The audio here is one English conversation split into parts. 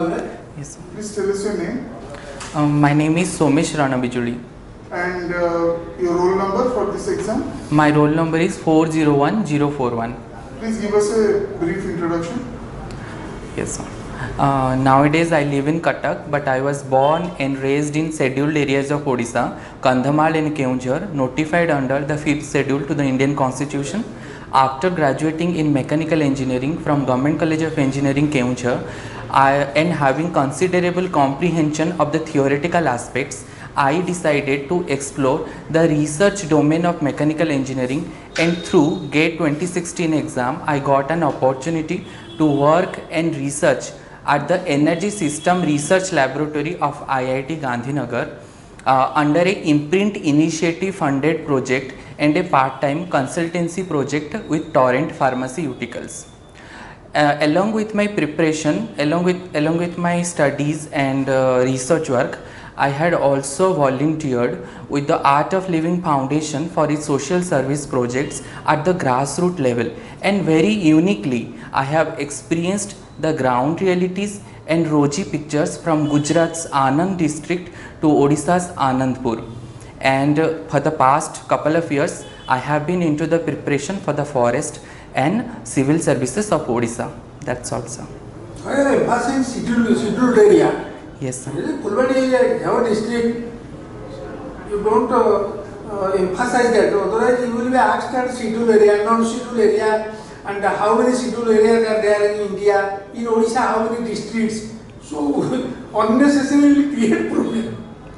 Yes, sir. Please tell us your name My name is Somesh Rana Bijuli. and your roll number for this exam. My roll number is 401041. Please give us a brief introduction. Yes, sir. Nowadays I live in Cuttack, but I was born and raised in scheduled areas of Odisha, Kandhamal and Keonjhar, notified under the 5th schedule to the Indian Constitution. After graduating in mechanical engineering from Government College of Engineering, Keonjhar, and having considerable comprehension of the theoretical aspects, I decided to explore the research domain of mechanical engineering, and through GATE 2016 exam I got an opportunity to work and research at the Energy System Research Laboratory of IIT Gandhinagar under a imprint initiative funded project and a part-time consultancy project with Torrent Pharmaceuticals. Along with my preparation, along with my studies and research work, I had also volunteered with the Art of Living Foundation for its social service projects at the grassroots level, and very uniquely I have experienced the ground realities and rosy pictures from Gujarat's Anand district to Odisha's Anandpur. And for the past couple of years I have been into the preparation for the forest and civil services of Odisha. That's all, sir. Scheduled area. Yes, sir. Fulbani area, our district, you don't emphasize that. Otherwise, you will be asked at scheduled area, non-scheduled area, and how many scheduled areas are there in India. In Odisha, how many districts? So, unnecessarily create problem.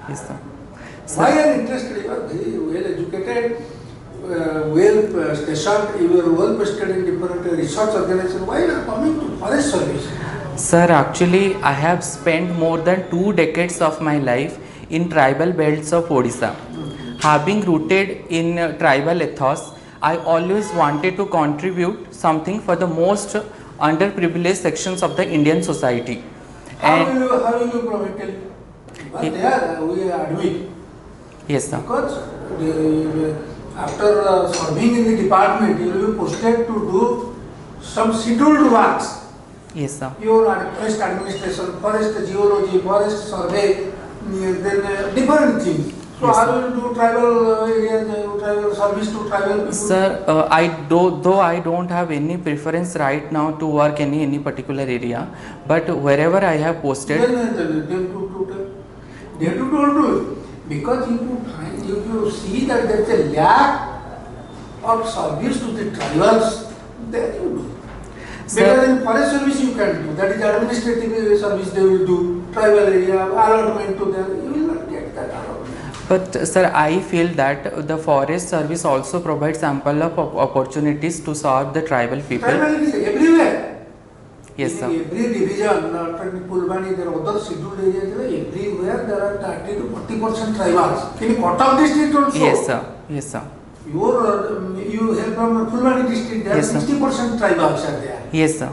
Yes, sir. Why are you interested? You are very well educated, well stationed, you are well posted in different research organizations. Why you are coming to forest service? Sir, actually I have spent more than 2 decades of my life in tribal belts of Odisha. Having rooted in tribal ethos, I always wanted to contribute something for the most underprivileged sections of the Indian society. How will you provide it? But there we admit. Yes, sir. Because after serving in the department, you will be posted to do some scheduled works. Yes, sir. Your forest administration, forest geology, forest survey, then different things. So, Yes, how will you do tribal areas, tribal service to tribal people? Sir, though I don't have any preference right now to work in any particular area, but wherever I have posted. They have to do because if you see that there is a lack of service to the tribals, then you do. Because in forest service you can do, that is administrative service they will do, tribal area, allotment to them, you will not get that allotment. But sir, I feel that the forest service also provides ample of opportunities to serve the tribal people. Tribal is everywhere. Yes, sir. In every division, after Pulbani, there are other scheduled areas, everywhere there are 30 to 40% tribals. In Cuttack district also. Yes, sir. Yes, sir. You help from Pulbani district, there Yes, are sir. 60% tribals are there. Yes, sir.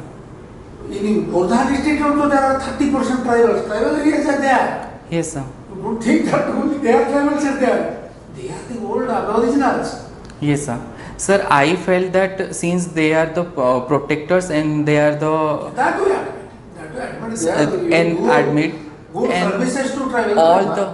In Khordha district also there are 30% tribals. Tribal areas are there. Yes, sir. You don't think that only their tribals are there. They are the old aboriginals. Yes, sir. Sir, I felt that since they are the protectors and they are the That we admit. That we admit. They are and good, admit good and services to tribal all people. the.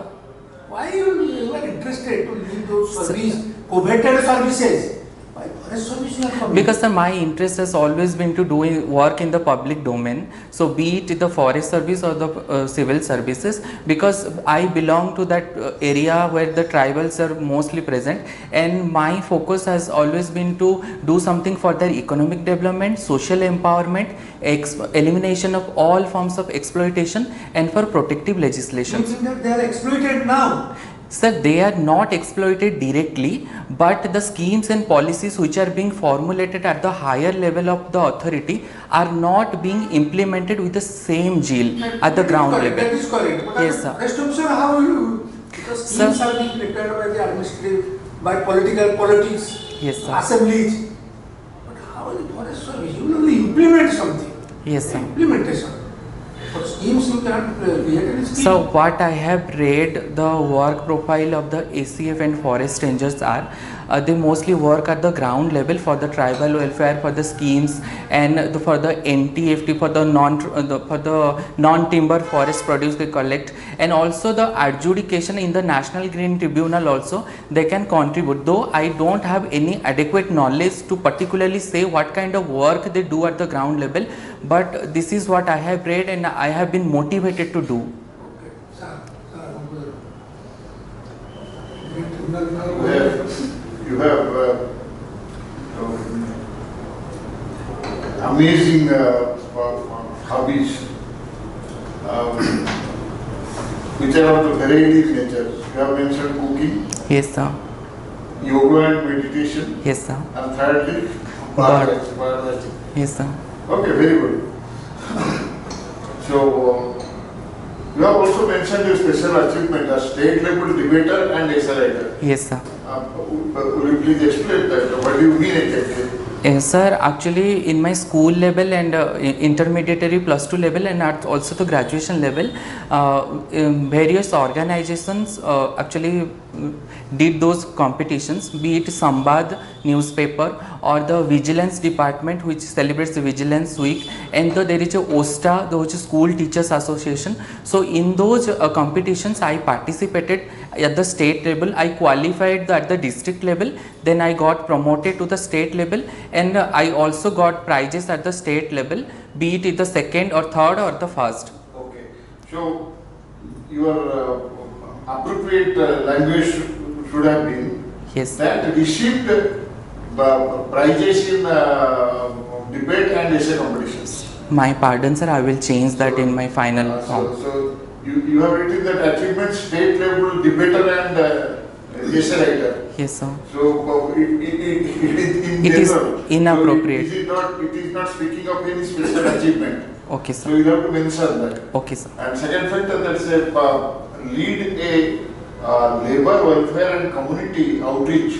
Why you are interested to leave those service, coveted services? Why forest service you are coming? Because sir, my interest has always been to doing work in the public domain, so be it the forest service or the civil services, because I belong to that area where the tribals are mostly present, and my focus has always been to do something for their economic development, social empowerment, elimination of all forms of exploitation, and for protective legislation. You think that they are exploited now? Sir, they are not exploited directly, but the schemes and policies which are being formulated at the higher level of the authority are not being implemented with the same zeal at the ground level. That is correct. But Yes, sir. Rest of sir, how you? Because Sir. schemes are being prepared by the administrative, by politics, Yes, sir. assemblies. But how is the forest service? You will only implement something. Yes, sir. Implementation. For schemes you cannot create any scheme. So what I have read, the work profile of the ACF and forest rangers are, they mostly work at the ground level for the tribal welfare, for the schemes, and for the NTFT, for the non-timber forest produce they collect, and also the adjudication in the National Green Tribunal also they can contribute. Though I don't have any adequate knowledge to particularly say what kind of work they do at the ground level, but this is what I have read and I have been motivated to do. Okay. Sir, You have amazing hobbies, which are of the varied nature. You have mentioned cooking, Yes sir. yoga and meditation, Yes sir. and thirdly, Bird. birdwatching. Yes sir. Okay, very good. So, you have also mentioned your special achievement as state level debater and essay writer. Yes sir. Will you please explain that? What do you mean exactly? Yes sir, actually in my school level and intermediary +2 level and at also the graduation level, various organizations actually did those competitions, be it Sambad newspaper or the Vigilance Department which celebrates the Vigilance Week, and there is a OSTA, which is School Teachers Association. So in those competitions I participated at the state level. I qualified at the district level, then I got promoted to the state level, and I also got prizes at the state level, be it in the second or third or the first. Okay. So, your appropriate language should have been Yes. that received prizes in debate and essay competitions. My pardon sir, I will change that in my final form. So you have written that achievement state level debater and essay writer. Yes sir. So in It is general, inappropriate. So it is not speaking of any special achievement. Okay So sir. you have to mention that. Okay sir. And second factor, that's a lead a labor welfare and community outreach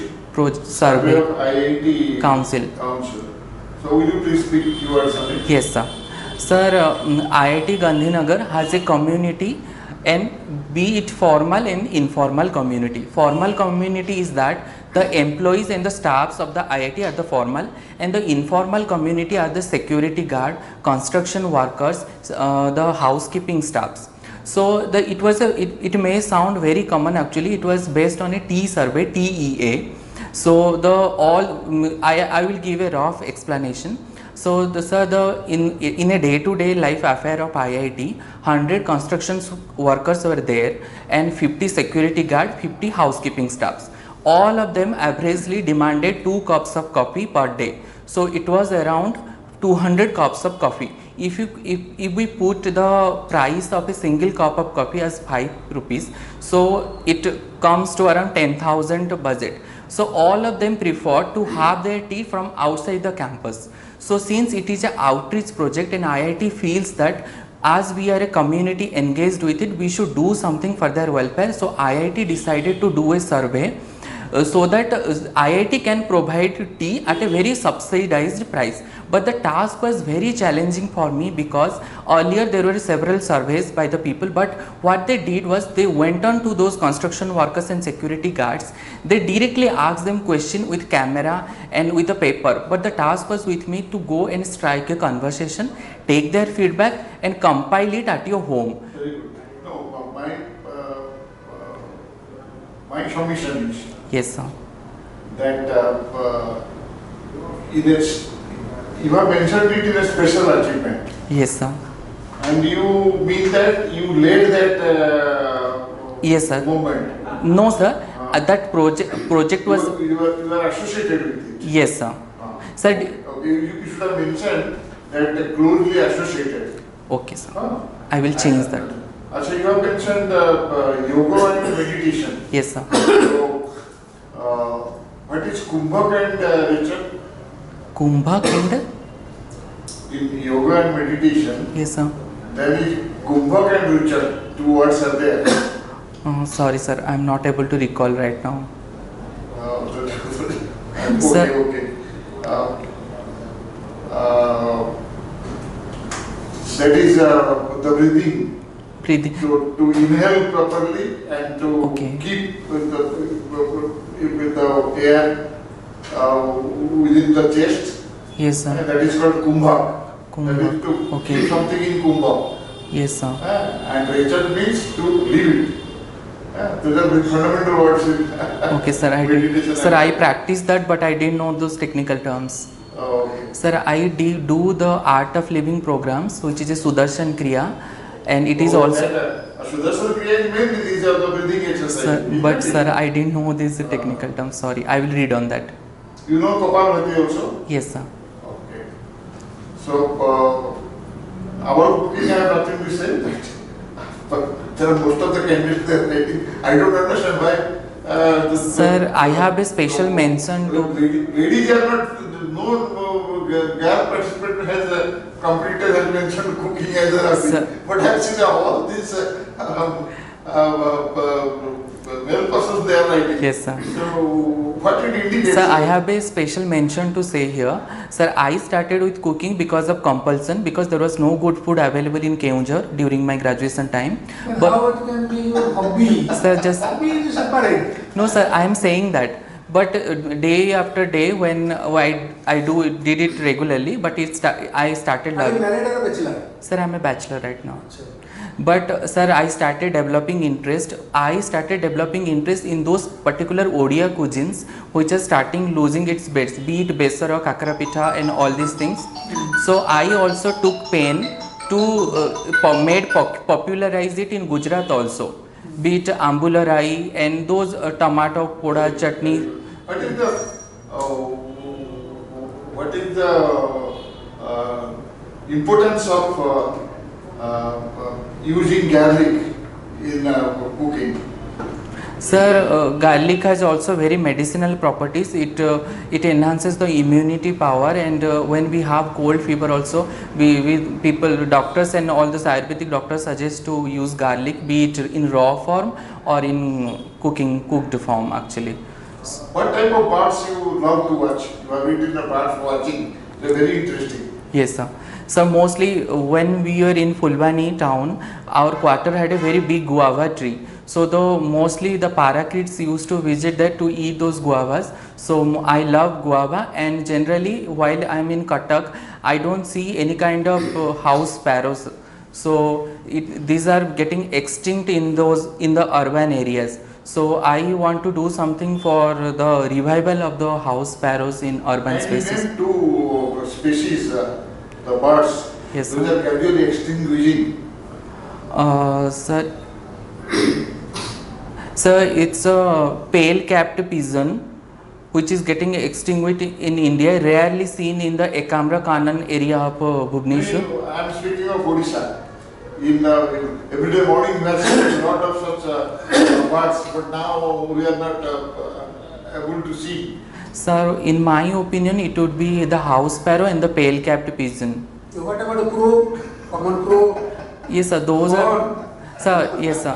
Survey of IIT Council. So will you please speak your words on it? Yes sir. Sir, IIT Gandhinagar has a community, and be it formal and informal community. Formal community is that the employees and the staffs of the IIT are the formal, and the informal community are the security guard, construction workers, the housekeeping staffs. So it may sound very common, actually it was based on a T survey, TEA. So I will give a rough explanation. So in a day-to-day life affair of IIT, 100 construction workers were there and 50 security guard, 50 housekeeping staffs. All of them averagely demanded 2 cups of coffee per day. So it was around 200 cups of coffee. If we put the price of a single cup of coffee as 5 rupees, so it comes to around 10,000 budget. So all of them prefer to have their tea from outside the campus. So since it is an outreach project and IIT feels that as we are a community engaged with it, we should do something for their welfare. So IIT decided to do a survey so that IIT can provide tea at a very subsidized price. But the task was very challenging for me because earlier there were several surveys by the people, but what they did was they went on to those construction workers and security guards. They directly asked them question with camera and with a paper, but the task was with me to go and strike a conversation, take their feedback and compile it at your home. Very good. No, my submission is Yes sir. that you have mentioned it in a special achievement, Yes sir. and you mean that you led that Yes sir. movement. No sir, that project was, You were associated with it. yes sir. Sir, Okay, you should have mentioned that closely associated. okay sir. Huh? I will change that. So you have mentioned yoga and meditation. Yes sir. So, what is Kumbhak and Richard? Kumbhak and, In yoga and meditation, yes sir. there is Kumbhak and Richard. 2 words are there. Sorry sir, I am not able to recall right now. Okay, Sir. okay. That is the breathing. Breathing. To inhale properly and to Okay. keep with the air within the chest. Yes, sir. That is called kumbha. Kumbha. That is to Okay. keep something in kumbha. Yes, sir. And rachar means to leave it. Those are the fundamental words in Okay, sir. meditation. Sir, I practiced that, but I didn't know those technical terms. Okay. Sir, I do the Art of Living programs, which is a Sudarshan Kriya, and it is also. Sudarshan Kriya means these are the breathing exercises. Sir, but sir, I didn't know these technical terms. Sorry, I will read on that. You know Kapalabhati also? Yes, sir. Okay. So, about cooking, I have nothing to say. But there are most of the candidates they are writing. I don't understand why. Sir, I have a special mention to. Ladies are not, no girl participant has completed has mentioned cooking as a hobby. Sir. But actually all these male persons they are writing. Yes, sir. So what it indicates? Sir, I have a special mention to say here. Sir, I started with cooking because of compulsion, because there was no good food available in Keonjhar during my graduation time. But how it can be your hobby? Sir, just Hobby is separate. no, sir. I am saying that. But day after day, when I did it regularly, but I started Are you learning. married or a bachelor? Sir, I am a bachelor right now. But sir, I started developing interest. I started developing interest in those particular Odia cuisines which are starting losing its beds, be it besar or kakara pitha and all these things. So I also took pain to popularize it in Gujarat also, be it ambularai and those tomato poda chutney. What is the importance of using garlic in cooking? Sir, garlic has also very medicinal properties. It enhances the immunity power, and when we have cold fever also, doctors and all the Ayurvedic doctors suggest to use garlic, be it in raw form or in cooked form actually. What type of parts you love to watch? You have been in the parts watching. They are very interesting. Yes, sir. So mostly when we were in Fulbani town, our quarter had a very big guava tree. So mostly the parakeets used to visit there to eat those guavas. So I love guava, and generally while I am in Cuttack, I don't see any kind of house sparrows. So these are getting extinct in the urban areas. So I want to do something for the revival of the house sparrows in urban spaces. And two species, the birds, Yes, those sir. are gradually extinguishing. Sir, it's a pale-capped pigeon which is getting extinguished in India, rarely seen in the Ekamra Kanan area of Bhubaneswar. I am speaking of Odisha. In everyday morning we are seeing a lot of such birds, but now we are not able to see. Sir, in my opinion, it would be the house sparrow and the pale-capped pigeon. So what about the crow? Common crow? Yes, sir. Those are. Sir, yes, sir.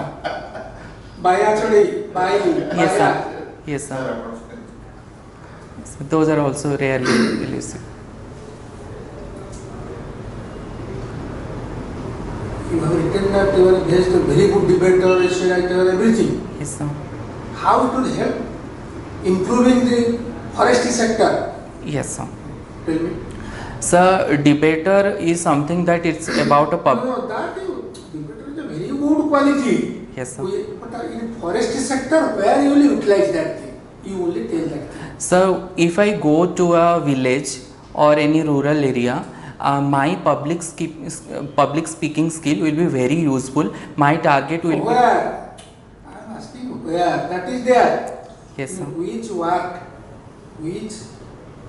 Bayachadi, Yes, sir. Yes, sir. So those are also rarely elusive. You have written that you are just a very good debater, essay writer, everything. Yes, sir. How it will help improving the forestry sector? Yes, sir. Tell me. Sir, debater is something that it's about a pub. No, that debater is a very good quality. Yes, sir. But in forestry sector, where you will utilize that thing? You only tell that thing. So, if I go to a village or any rural area, my public speaking skill will be very useful. My target will be. Where? I am asking where? That is there. Yes, sir. In which work, which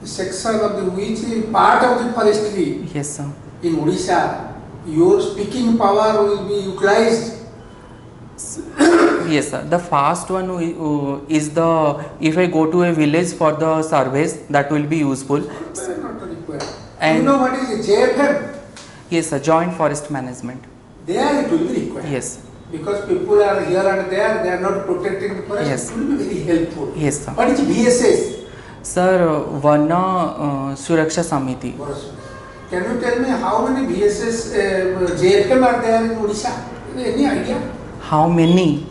section of the, which part of the forestry Yes, sir. in Odisha, your speaking power will be utilized. Yes, sir. The fast one is the, if I go to a village for the surveys, that will be useful. Not required. And- you know what is JFM? Yes, sir. Joint forest management. There it will be required. Yes. Because people are here and there, they are not protecting the forest. Yes. It will be very helpful. Yes, sir. What is VSS? Sir, Vana Suraksha Samiti. Can you tell me how many VSS JFM are there in Odisha? Any idea? How many?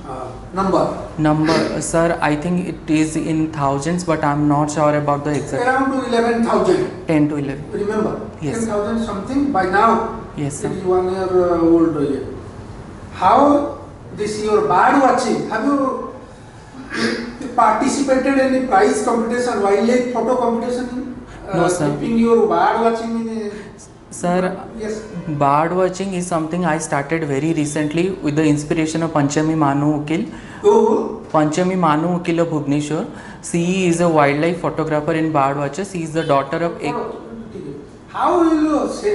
number? Sir, I think it is in thousands, but I'm not sure about the exact. Around to 11,000. 10 to 11. Remember? Yes. 10,000 something. By now, Yes, it sir. is 1 year old. How this your bird watching? Have you participated in any prize competition, wildlife photo competition? No, sir. Keeping your bird watching in a, Sir, yes. bird watching is something I started very recently with the inspiration of Panchami Manu Ukil. Who? Panchami Manu Ukil of Bhubaneswar. She is a wildlife photographer and bird watcher. She is the daughter of How will you say,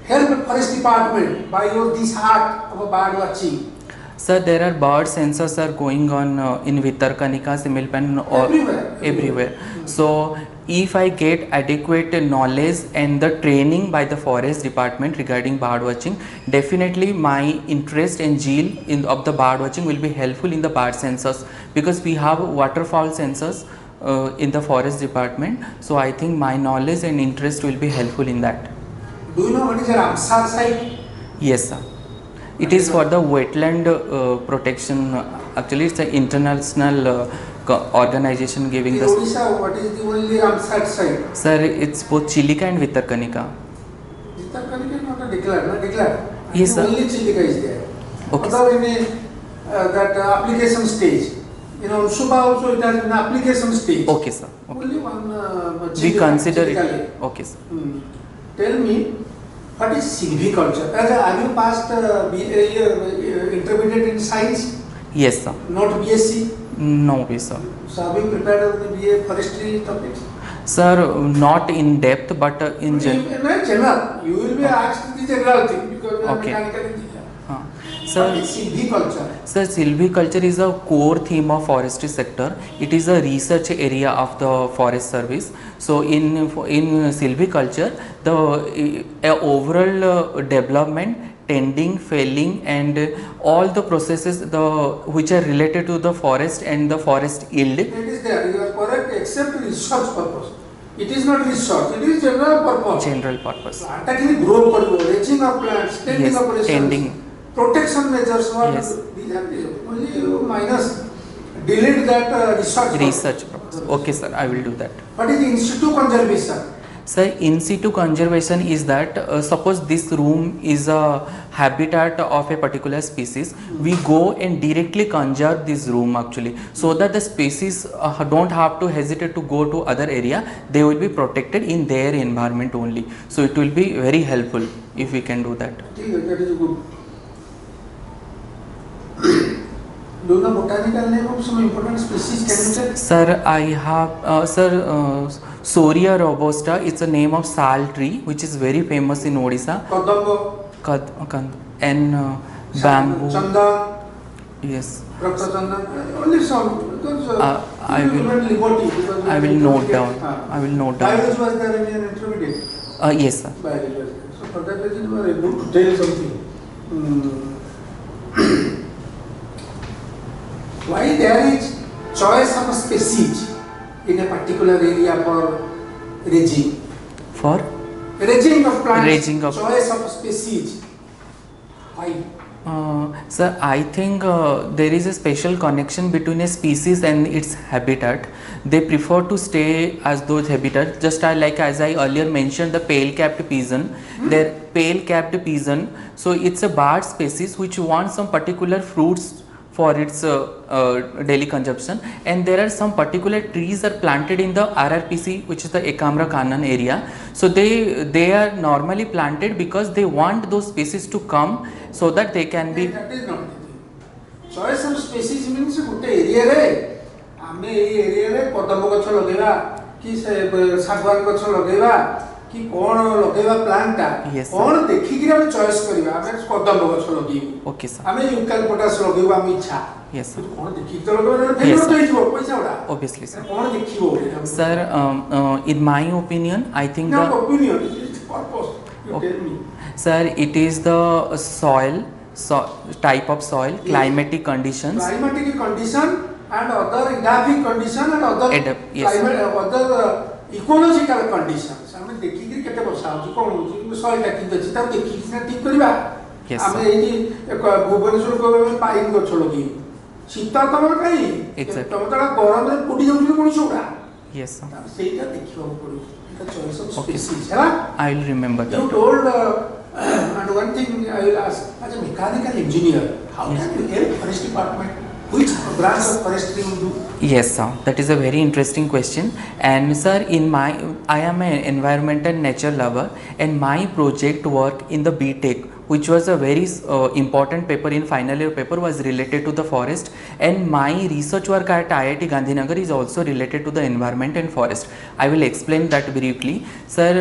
help forest department by your this art of bird watching? Sir, there are bird sensors are going on in Vitarkanika, Similpan, or Everywhere. So, if I get adequate knowledge and the training by the forest department regarding bird watching, definitely my interest and zeal of the bird watching will be helpful in the bird sensors, because we have waterfowl sensors in the forest department. So, I think my knowledge and interest will be helpful in that. Do you know what is a Ramsar site? Yes, sir. It is for the wetland protection. Actually, it's an international organization giving In the. Odisha, what is the only Ramsar site? Sir, it's both Chilika and Vitarkanika. Vitarkanika is not a declared, not declared. Yes, sir. Only Chilika is there. Okay, Other in a, that application stage. You know, Subha also it has an application stage. Okay, sir. Okay. Only one. We consider Chilika it. lake. Okay, sir. Tell me, what is silviculture? Have you passed intermediate in science? Yes, sir. Not BSc? No, yes, sir. So have you prepared the BA forestry topics? Sir, not in depth, but in General. You will be asked the general thing because you are Okay. mechanical engineer. Sir, What is silviculture? Sir, silviculture is a core theme of forestry sector. It is a research area of the Forest Service. So, in silviculture, the overall development, tending, felling, and all the processes which are related to the forest and the forest yield. It is there. You are correct, except research purpose. It is not research. It is general purpose. General purpose. Plant actually grow karibo, reaching of plants, tending Yes, operations, tending. protection measures. What Yes. these are the only you minus delete that research. Research purpose. Okay, sir. I will do that. What is in situ conservation? Sir, in situ conservation is that suppose this room is a habitat of a particular species, we go and directly conserve this room actually, so that the species don't have to hesitate to go to other area. They will be protected in their environment only. So it will be very helpful if we can do that. That is good. Do you know botanical name of some important species? Can you tell? Sir, I have Soria robusta. It's a name of sal tree which is very famous in Odisha. Kadamba, And bamboo. Chandan, Yes. Rakta Chandan, only some. Because I will note down. I will note down. Biology was there in your intermediate. Yes, sir. Biology was there. So for that reason you are able to tell something. Why there is choice of a species in a particular area for raging? For Raging of plants, Raging of- choice of species. Why? Sir, I think there is a special connection between a species and its habitat. They prefer to stay as those habitats. Just as I earlier mentioned, the pale-capped pigeon. Their pale-capped pigeon. So it's a bird species which wants some particular fruits for its daily consumption, and there are some particular trees are planted in the RRPC, which is the Ekamra Kanan area. So they are normally planted because they want those species to come so that they can be. That is not the thing. Choice of species means गोटे area रे आमे ए area रे पदम गछ लगेबा कि से सागवान गछ लगेबा कि कोन लगेबा प्लांट ता Yes, sir. कोन देखि कि हम चॉइस करबा आमे पदम गछ लगेबो Okay, sir. आमे यूकैलिप्टस लगेबा आमे इच्छा Yes, sir. कोन देखि तो लगेबा फेल Yes, तो sir. हिजो पैसा उडा Obviously, sir. कोन देखिबो Sir, in my opinion, I think ना the opinion it is purpose you Okay. Tell me sir, it is the soil, type of soil, climatic conditions. climatic condition and other edaphic condition and other Yes. climate other ecological conditions ଆମେ ଦେଖିକି କେତେ ବର୍ଷା ହଉଛି କଣ ହଉଛି ସଏଲଟା କେମିତି ଅଛି ତାକୁ ଦେଖିକି ସିନା ଠିକ କରିବା Yes, ଆମେ sir. ଏଇଠି ଭୁବନେଶ୍ୱର ଗଲେ ପାଇନ ଗଛ ଲଗେଇବୁ ଶୀତ ତମର କାହିଁ Exactly. ତମେ ତ ଗରମରେ ପୋଡ଼ି ଯାଉଛନ୍ତି ମଣିଷ ଗୁଡ଼ା Yes, sir. ସେଇଟା ଦେଖିବାକୁ ପଡ଼ିବ ଏଇଟା ଚଏସ୍ ଅଫ୍ Okay. ସ୍ପେସିସ୍ ହେଲା I will remember You that. told, and one thing I will ask, as a mechanical engineer, how Yes. can you help forest department? Which branch of forestry will do? Yes, sir. That is a very interesting question. And sir, I am an environmental nature lover, and my project work in the BTech, which was a very important paper in final year paper, was related to the forest. And my research work at IIT Gandhinagar is also related to the environment and forest. I will explain that briefly, sir.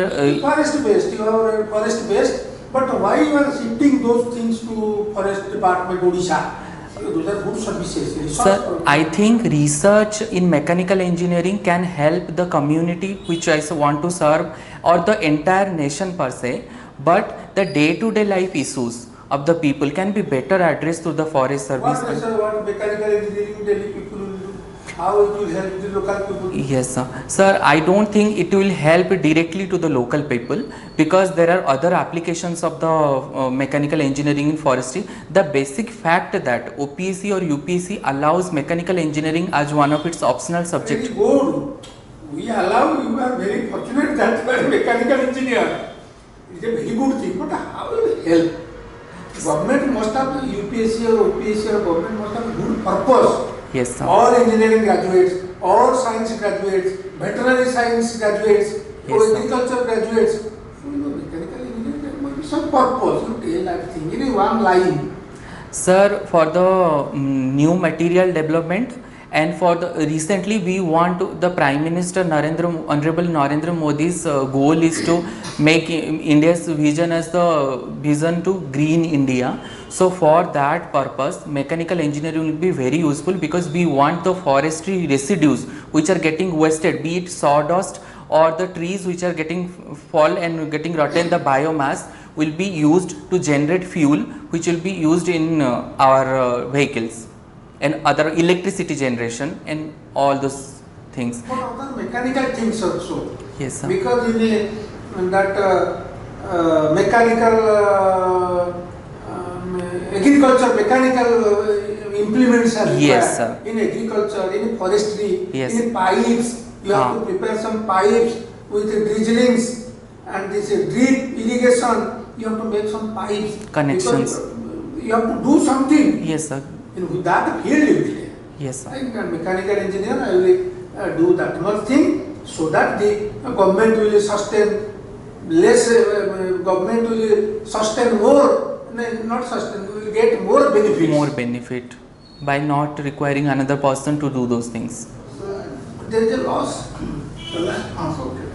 Forest based, you are forest based, but why you are shifting those things to forest department, Odisha? Those are good services. resource Sir, for- I think research in mechanical engineering can help the community which I want to serve or the entire nation per se, but the day-to-day life issues of the people can be better addressed through the forest service. what mechanical engineering Delhi people will do? How it will help the local people? Yes, sir. Sir, I don't think it will help directly to the local people because there are other applications of the mechanical engineering in forestry. The basic fact that OPSC or UPSC allows mechanical engineering as one of its optional subjects. Very good. We allow, you are very fortunate that you are a mechanical engineer. It's a very good thing, but how will it help? Government must have, UPSC or OPSC or government must have good purpose. Yes, sir. All engineering graduates, all science graduates, veterinary science graduates, Yes, sir. agriculture graduates. So, mechanical engineering, there must be some purpose. You tell that thing in one line. Sir, for the new material development and for the recently we want to, the Prime Minister Honorable Narendra Modi's goal is to make India's vision as the vision to green India. So for that purpose mechanical engineering will be very useful because we want the forestry residues which are getting wasted, be it sawdust or the trees which are getting fall and getting rotten, the biomass will be used to generate fuel which will be used in our vehicles and other electricity generation and all those things. But other mechanical things also. Yes, sir. Because in that mechanical agriculture, mechanical implements are required. Yes, sir. In agriculture, in forestry, Yes. in pipes, you have to prepare some pipes with drizzlings and this drip irrigation. You have to make some pipes. Connections. Because you have to do something. Yes, sir. In that field you will take. Yes, sir. I am a mechanical engineer, I will do that much thing so that the government will sustain less, government will sustain more, not sustain, will get more benefits. More benefit by not requiring another person to do those things. So, there is a loss. Okay.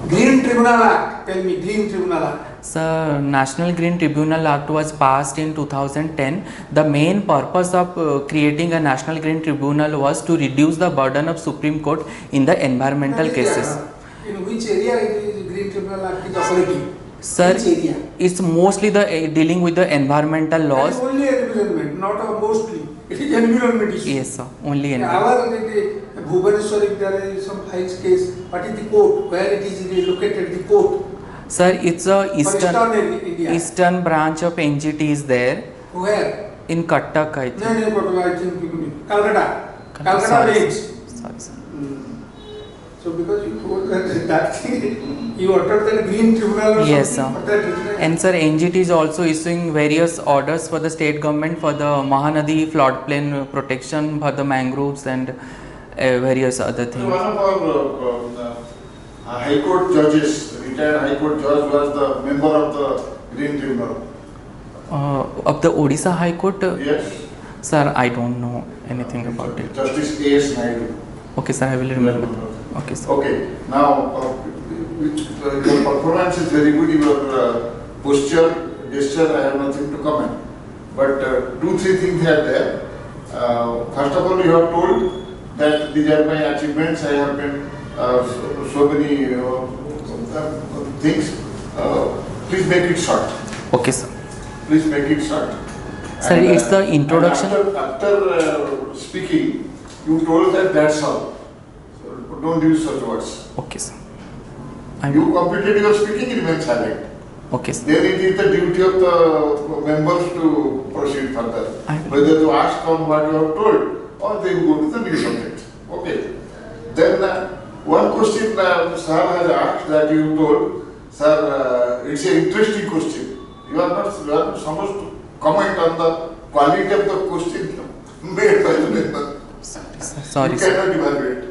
Green Tribunal Act, tell me, Green Tribunal Act. Sir, National Green Tribunal Act was passed in 2010. The main purpose of creating a National Green Tribunal was to reduce the burden of Supreme Court in the environmental cases. In which area it is Green Tribunal Act is operating? Sir, Which area? it's mostly the dealing with the environmental That laws. is only environment, not mostly. It is environment issue. Yes, sir. Only environment. Our Bhubaneswar, if there is some files case, what is the court? Where it is located, the court? Sir, it's a Eastern India. eastern branch of NGT is there Where? in Cuttack, I think. No, but I think Calcutta. Calcutta Sorry, range. sorry, sir. So because you told that thing, you uttered that Green Tribunal or Yes, something. sir. But And sir, NGT is also issuing various orders for the state government for the Mahanadi floodplain protection, for the mangroves and various other One things. of our High Court judges, retired High Court judge, was the member of the Green Tribunal. Of the Odisha High Court, Yes. sir, I don't know anything about it. Justice A.S. Naidu. Okay, sir, I will remember. Okay, sir. Okay, now your performance is very good. Your posture, gesture, I have nothing to comment. But 2-3 things are there. First of all, you have told that these are my achievements. I have been so many things. Please make it short. Okay, sir. Please make it short. Sir, it's the introduction. and After speaking, you told that that's all. So don't use such words. Okay, sir. You completed your speaking, remain silent. Okay, sir. Then it is the duty of the members to proceed further. Whether to ask on what you have told or they go to the new subject. Okay. Then one question sir has asked that you told, sir, it's an interesting question. You are not supposed to comment on the quality of the question made by the member. Sorry, You sir. cannot evaluate.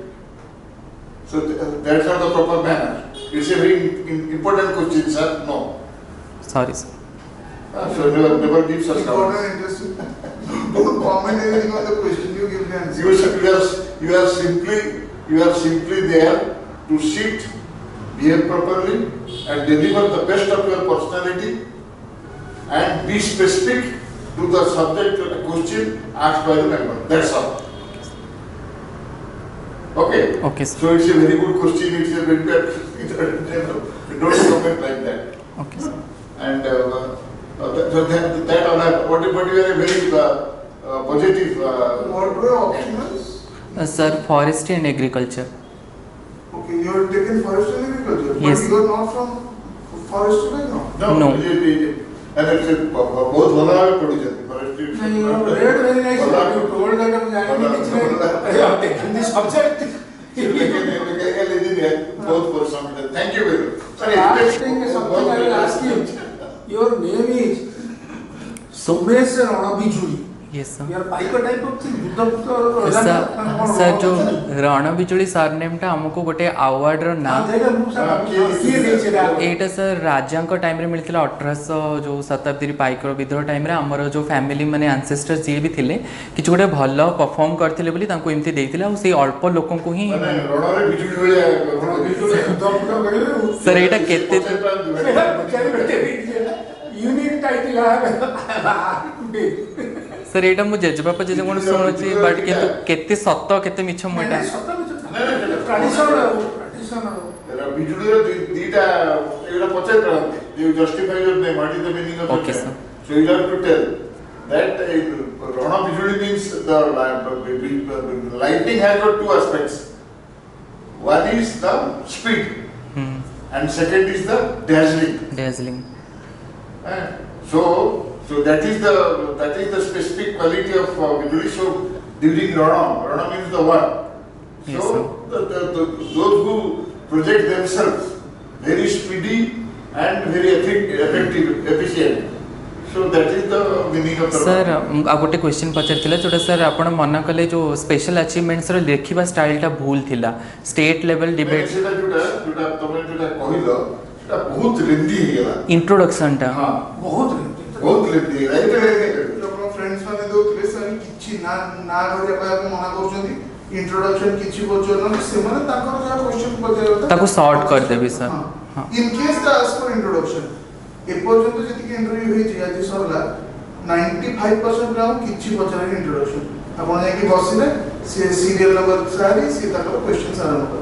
So that's not the proper manner. It's a very important question, sir. No. Sorry, sir. So never give such Important comments. and interesting. Don't comment anything on the question, you give the answer. You are simply there to sit, behave properly, and deliver the best of your personality, and be specific to the subject of the question asked by the member. That's all. Okay. Okay, sir. So it's a very good question. It's a very bad question. Don't comment like that. Okay, sir. And so that all what you are a very positive. What were your options? Sir, forestry and agriculture. Okay, you have taken forest and agriculture, Yes. but you are not from forestry background. No. And it's a बहुत भला है पढ़ी You read very nicely. You told that I'm I have taken this subject. बहुत परिश्रम. Thank you very much. So last thing is something I will ask you. Your name is Somesh Ranabijuli. Yes, sir. You are Paika type of thing. Buddha sir जो रण बिजुली सरनेमटा आमको गोटे award रो ना एटा sir राजा time रे मिलथिला 1800 जो शताब्दी पाइकर विद्रोह time रे हमर जो फैमिली माने एंसेस्टर्स जे भी थिले किछ गोटे भलो परफॉर्म करथिले बोली तांको एमती देथिला और से अल्प लोकन को ही रणरे बिजुली भलिया सर एटा केते यूनिक टाइटल है सर एटा मु जेजबापा जेजे कोन सुनोची बट किंतु केते सत्य केते मिछ मोटा बिजुली दीटा एटा पचार करते you justify your name what is the meaning of Okay, sir. So you have to tell that Rana Bijuli means the lightning has got two aspects. One is the speed and second is the dazzling. Dazzling So that is the specific quality of Bijuli. So during Rana means the one. Yes, So those who project themselves very speedy and very effective, efficient. So that is the meaning of the sir Rana. आ गोटे question पचार जोटा sir आपण मन कले जो special achievements रो लेखिबा स्टाइलटा भूल थिला state level debate सेटा जोटा तमे जोटा कहिलो सेटा बहुत लेंदी हे गेला. इंट्रोडक्शन टा हां बहुत लेंदी है राइट. आपन फ्रेंड्स माने दोतले सर किछि ना ना करिया पाया मना करछन्ती इंट्रोडक्शन किछि पचरन से माने ताकर जा क्वेश्चन पचार ताको शॉर्ट कर देबी सर. हां in case the ask for introduction ए पर्यंत जति इंटरव्यू होई आज सरला 95% राउ किछि पचार इंट्रोडक्शन आपन जाय कि बसिले से सीरियल नंबर सारी से ताकर क्वेश्चन आरंभ कर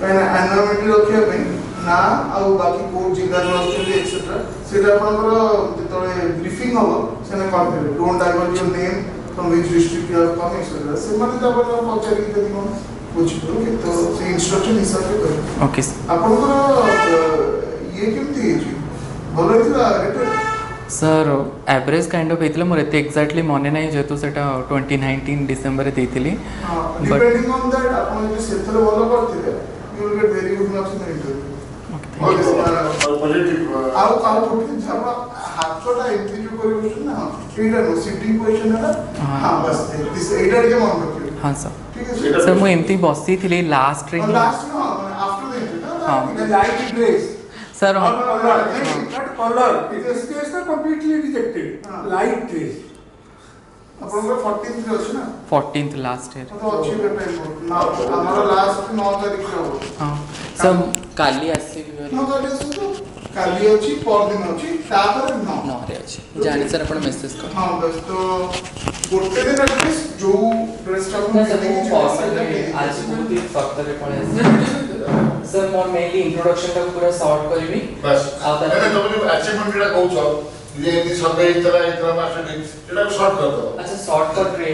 काना एनवायरमेंट रखिया पे ना आ बाकी कोड जिल्ला रस्टली एक्सेट्रा सेटा आपनकर जेतले ब्रीफिंग हो सेने कॉल करे don't divert your name from which district you are coming etcetera से माने त आपन पचार कि जति कोन बुझी ओके तो से इंस्ट्रक्शन हिसाब से कर ओके आपनकर ये केमती है भलो हितला return sir average kind of हेतले मोर एते एक्जेक्टली मने नाही जेतु सेटा 2019 डिसेंबर रे देथिली डिपेंडिंग ऑन दैट आपन जे सेथले भलो करथिले you will get very good marks in the interview positive आउ पुटिन छापा हातटा इंटरव्यू करिवछु ना एटा नो सिटिंग पोजीशन है हां बस दिस एटा के मन रखियो हां सर ठीक है सर मु एमती बसी थिली लास्ट रे last know after the interview हां The light dress. Sir Not color. It is dress are completely rejected. Light dress. आपनकर 14 रे अछि ना 14th लास्ट ईयर तो अच्छी टाइम ना हमारा लास्ट 9 तारीख रे हो हां सर काली आसी 9 तारीख से तो काली अछि पर दिन अछि तापर 9 न रे अछि जानि सर आपण मेसेज कर हां बस तो गोटे दिन एटलीस्ट जो ड्रेस टा को आज बहुत ही सख्त रे पळे सर मोर मेनली इंट्रोडक्शन टा पूरा शॉर्ट करबी बस आ एने तमे अचीवमेंट रा कहू छ जे एनी सर्वे इतरा मास्टर एटा शॉर्ट कर दो. अच्छा शॉर्टकट रे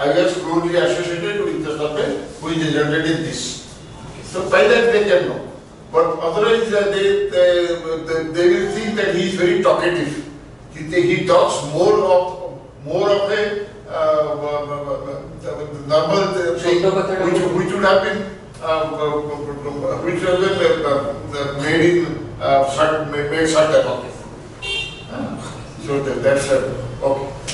I was closely associated with the survey which is generated this. So by that they can know. But otherwise, they will think that he is very talkative. He talks more of a normal thing, which would have been which was made in short time. So that's okay.